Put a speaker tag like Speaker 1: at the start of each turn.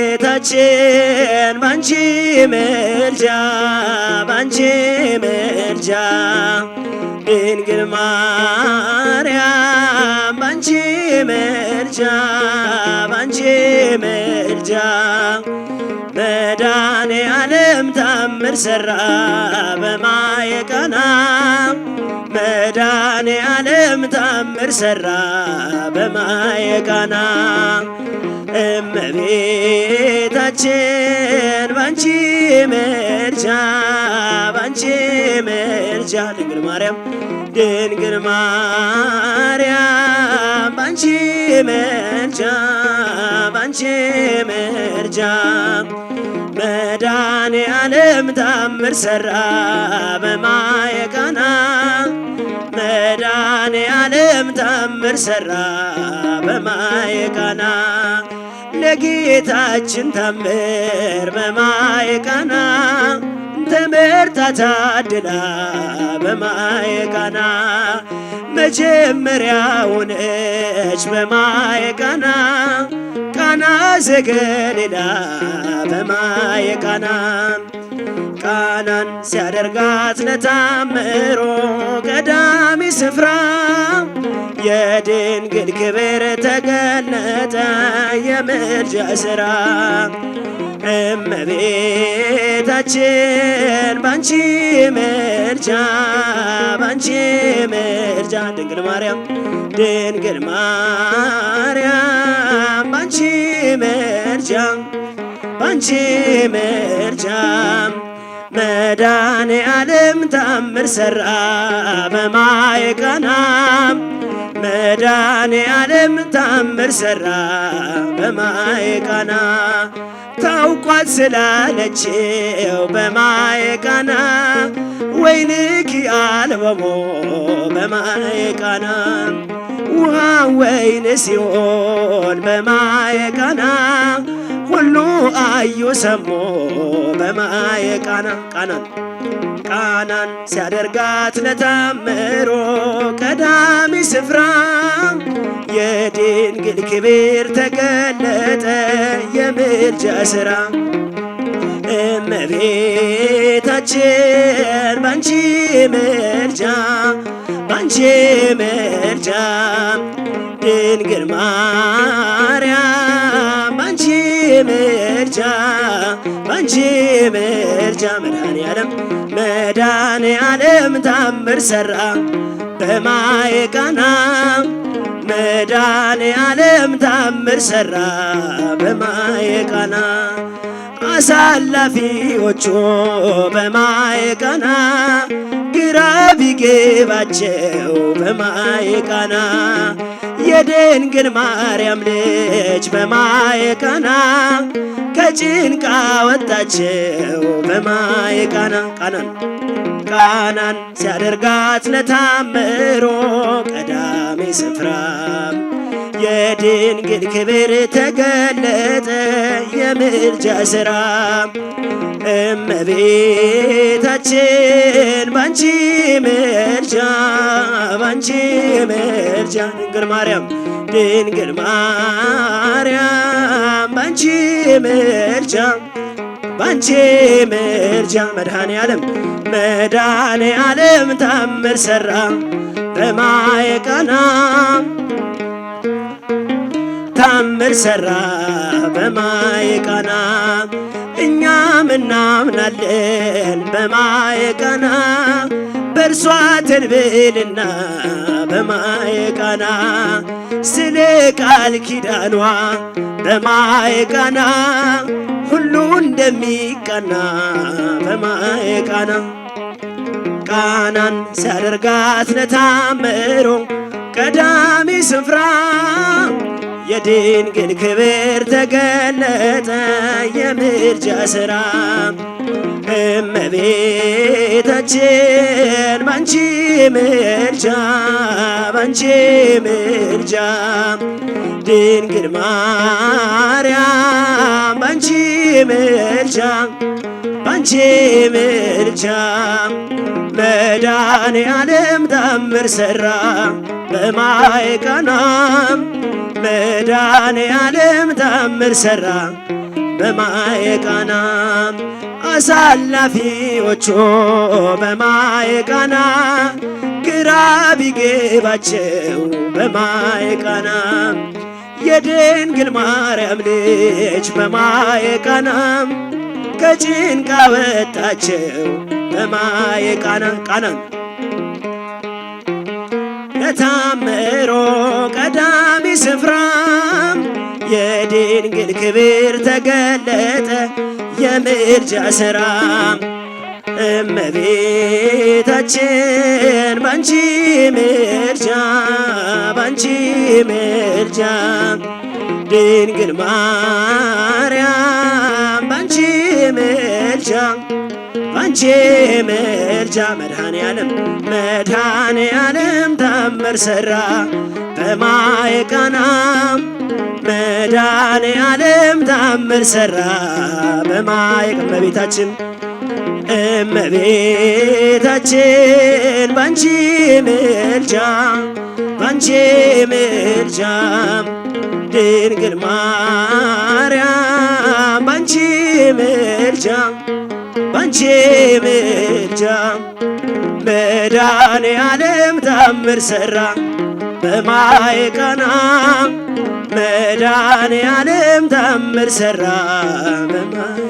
Speaker 1: እመቤታችን ባንቺ ምልጃ ባንቺ ምልጃ ድንግል ማርያም ባንቺ ምልጃ ባንቺ ምልጃ መድኃኔዓለም ታምር ሠራ በማየ ቃና መድኃኔዓለም ታምር ሠራ በማየ ቃና እመቤታችን ባንቺ ምልጃ ባንቺ ምልጃ ድንግል ማርያም ድንግል ማርያም ባንቺ ምልጃ ባንቺ ምልጃ መድኃኔዓለም ታምር ሠራ በማየ ቃና መድኃኔዓለም ታምር ሠራ በማየ ቃና ለጌታችን ታምር በማየ ቃና ተመርታ ታድላ በማየ ቃና መጀመሪያው ነች በማየ ቃና ቃና ዘገሊላ በማየ ቃና ቃናን ሲያደርጋት ለታምሮ ቀዳሚ ስፍራ የድንግል ክብር ተገለጠ የምልጃ ሥራ እመቤታችን ባንቺ ምልጃ ባንቺ ምልጃ ድንግል ማርያም ድንግል ማርያም ባንቺ ምልጃ ባንቺ ምልጃ መድኃኔዓለም ታምር ሠራ በማየ ቃና መድኃኔዓለም ታምር ሠራ በማየ ቃና ታውቋት ስላለችው በማየ ቃና ወይንኪ አልበሞ በማየ ቃና ውሃ ወይን ሲሆን በማየ ቃና ሁሉ አዩ ሰሙ በማየ ቃና ቃናን ሲያደርጋት ለታምሮ ቀዳሚ ስፍራ የድንግል ክብር ተገለጠ የምልጃ ሥራ እመቤታችን ባንቺ ምልጃ ባንቺ ምልጃ ድንግል ማርያም ባንቺ ምልጃ ባንቺ ምልጃ መድኃኔዓለም ታምር ሠራ በማየ ቃና መድኃኔዓለም ታምር ሠራ በማየ ቃና አሳላፊዎቹ በማየ ቃና ግራ ቢገባቸው በማየ ቃና የድንግል ማርያም ልጅ በማየ ቃና ከጭንቅ አወጣቸው በማየ ቃና ቃናን ሲያደርጋት ለታምሮ ቀዳሚ ስፍራ የድንግል ክብር ተገለጠ የምልጃ ሥራ እመቤታችን ባንቺ ምልጃ ባንቺ ምልጃ ድንግል ማርያም ድንግል ማርያም ባንቺ ምልጃ ባንቺ ምልጃ መድኃኔዓለም ታምር ሠራ በማየ ቃና ታምር ሠራ በማየ ቃና እኛም እናምናለን በማየ ቃና በእርሷ ተንቤልና በማየ ቃና ስለ ቃል ኪዳኗ በማየ ቃና ሁሉ እንደሚቀና በማየ ቃና ቃናን ሲያደርጋት ለታምሮ ቀዳሚ ስፍራ የድንግል ክብር ተገለጠ የምልጃ ሥራ እመቤታችን ባንቺ ምልጃ ባንቺ ምልጃ ድንግል ማርያም ባንቺ ምልጃ ባንቺ ምልጃ መድኃኔዓለም ታምር ሠራ በማየ ቃና መድኃኔዓለም ታምር ሠራ በማየ ቃና አሳላፊዎቹ በማየ ቃና ግራ ቢገባቸው በማየ ቃና የድንግል ማርያም ልጅ በማየ ቃና ከጭንቅ አወጣቸው በማየ ቃና ቃናን ለታምሮ ቀዳሚ ስፍራ የድንግል ክብር ተገለጠ የምልጃ ሥራ እመቤታችን ባንቺ ምልጃ ባንቺ ምልጃ ድንግል ማርያም ባንቺ ምልጃ ባንቺ ምልጃ መድኃኔዓለም ታምር ሠራ በማየ ቃና መድኃኔዓለም ታምር ሠራ በማየ እመቤታችን ባንቺ ምልጃ ባንቺ ምልጃ ድንግል ማርያም ባንቺ ምልጃ ባንቺ ምልጃ መድኃኔዓለም ታምር ሠራ በማየ ቃና መድኃኔዓለም ታምር ሠራ በማየ